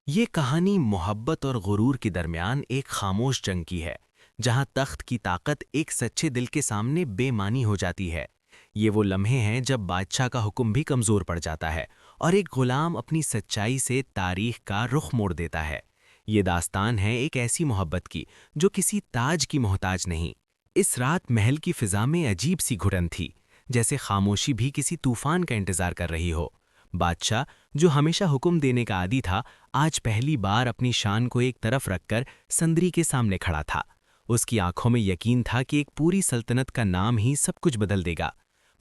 ये कहानी मोहब्बत और गुरूर के दरमियान एक खामोश जंग की है, जहां तख्त की ताकत एक सच्चे दिल के सामने बेमानी हो जाती है। ये वो लम्हे हैं जब बादशाह का हुक्म भी कमज़ोर पड़ जाता है और एक गुलाम अपनी सच्चाई से तारीख का रुख मोड़ देता है। ये दास्तान है एक ऐसी मोहब्बत की जो किसी ताज की मोहताज नहीं। इस रात महल की फ़िज़ा में अजीब सी घुटन थी, जैसे खामोशी भी किसी तूफ़ान का इंतज़ार कर रही हो। बादशाह, जो हमेशा हुक्म देने का आदी था, आज पहली बार अपनी शान को एक तरफ रखकर संदरी के सामने खड़ा था। उसकी आंखों में यकीन था कि एक पूरी सल्तनत का नाम ही सब कुछ बदल देगा।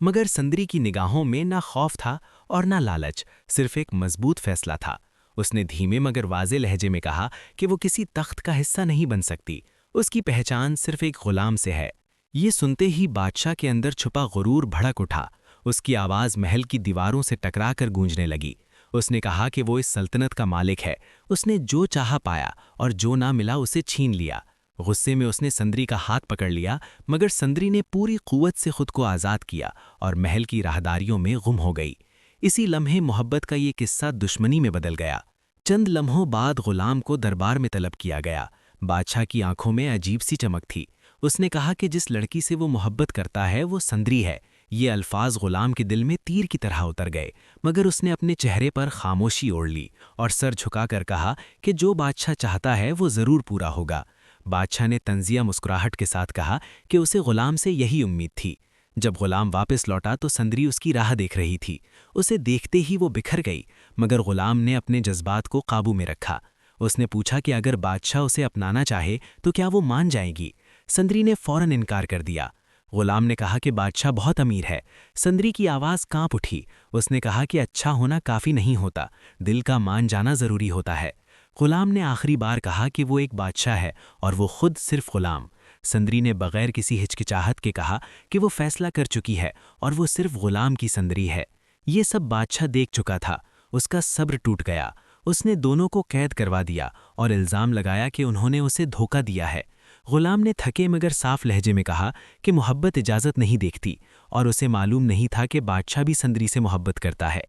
मगर संदरी की निगाहों में ना खौफ था और ना लालच, सिर्फ एक मजबूत फैसला था। उसने धीमे मगर वाज़े लहजे में कहा कि वो किसी तख्त का हिस्सा नहीं बन सकती। उसकी पहचान सिर्फ एक गुलाम से है। ये सुनते ही बादशाह के अंदर छुपा गुरूर भड़क उठा। उसकी आवाज़ महल की दीवारों से टकराकर गूंजने लगी। उसने कहा कि वो इस सल्तनत का मालिक है। उसने जो चाहा पाया और जो ना मिला उसे छीन लिया। गुस्से में उसने संदरी का हाथ पकड़ लिया, मगर संदरी ने पूरी कुव्वत से खुद को आज़ाद किया और महल की राहदारियों में गुम हो गई। इसी लम्हे मोहब्बत का ये किस्सा दुश्मनी में बदल गया। चंद लम्हों बाद गुलाम को दरबार में तलब किया गया। बादशाह की आंखों में अजीब सी चमक थी। उसने कहा कि जिस लड़की से वो मोहब्बत करता है वो संदरी है। ये अल्फाज गुलाम के दिल में तीर की तरह उतर गए, मगर उसने अपने चेहरे पर खामोशी ओढ़ ली और सर झुकाकर कहा कि जो बादशाह चाहता है वो ज़रूर पूरा होगा। बादशाह ने तंजिया मुस्कुराहट के साथ कहा कि उसे गुलाम से यही उम्मीद थी। जब गुलाम वापस लौटा तो संदरी उसकी राह देख रही थी। उसे देखते ही वो बिखर गई, मगर गुलाम ने अपने जज्बात को काबू में रखा। उसने पूछा कि अगर बादशाह उसे अपनाना चाहे तो क्या वो मान जाएगी। संदरी ने फौरन इनकार कर दिया। गुलाम ने कहा कि बादशाह बहुत अमीर है। संदरी की आवाज़ कांप उठी। उसने कहा कि अच्छा होना काफ़ी नहीं होता, दिल का मान जाना ज़रूरी होता है। गुलाम ने आखिरी बार कहा कि वो एक बादशाह है और वो खुद सिर्फ गुलाम। संदरी ने बगैर किसी हिचकिचाहट के कहा कि वो फैसला कर चुकी है और वो सिर्फ गुलाम की संदरी है। ये सब बादशाह देख चुका था। उसका सब्र टूट गया। उसने दोनों को कैद करवा दिया और इल्ज़ाम लगाया कि उन्होंने उसे धोखा दिया है। गुलाम ने थके मगर साफ लहजे में कहा कि मोहब्बत इजाज़त नहीं देखती और उसे मालूम नहीं था कि बादशाह भी संदरी से मोहब्बत करता है।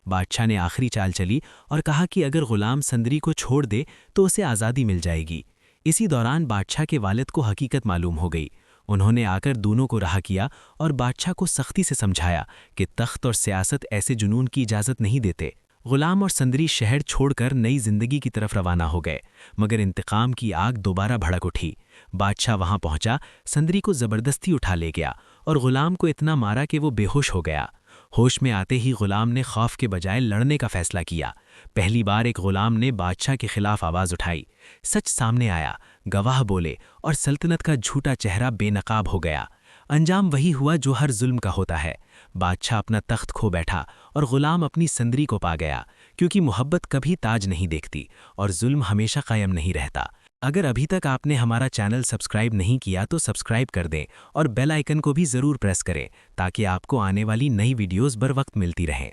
बादशाह ने आखिरी चाल चली और कहा कि अगर गुलाम संदरी को छोड़ दे तो उसे आज़ादी मिल जाएगी। इसी दौरान बादशाह के वालिद को हकीकत मालूम हो गई। उन्होंने आकर दोनों को रहा किया और बादशाह को सख्ती से समझाया कि तख्त और सियासत ऐसे जुनून की इजाज़त नहीं देते। गुलाम और संदरी शहर छोड़कर नई जिंदगी की तरफ रवाना हो गए, मगर इंतकाम की आग दोबारा भड़क उठी। बादशाह वहां पहुंचा, संदरी को जबरदस्ती उठा ले गया और गुलाम को इतना मारा कि वो बेहोश हो गया। होश में आते ही गुलाम ने खौफ के बजाय लड़ने का फैसला किया। पहली बार एक गुलाम ने बादशाह के खिलाफ आवाज़ उठाई। सच सामने आया, गवाह बोले और सल्तनत का झूठा चेहरा बेनकाब हो गया। अंजाम वही हुआ जो हर जुल्म का होता है। बादशाह अपना तख्त खो बैठा और गुलाम अपनी संदरी को पा गया, क्योंकि मोहब्बत कभी ताज नहीं देखती और जुल्म हमेशा कायम नहीं रहता। अगर अभी तक आपने हमारा चैनल सब्सक्राइब नहीं किया तो सब्सक्राइब कर दें और बेल आइकन को भी ज़रूर प्रेस करें, ताकि आपको आने वाली नई वीडियोज़ बर वक्त मिलती रहें।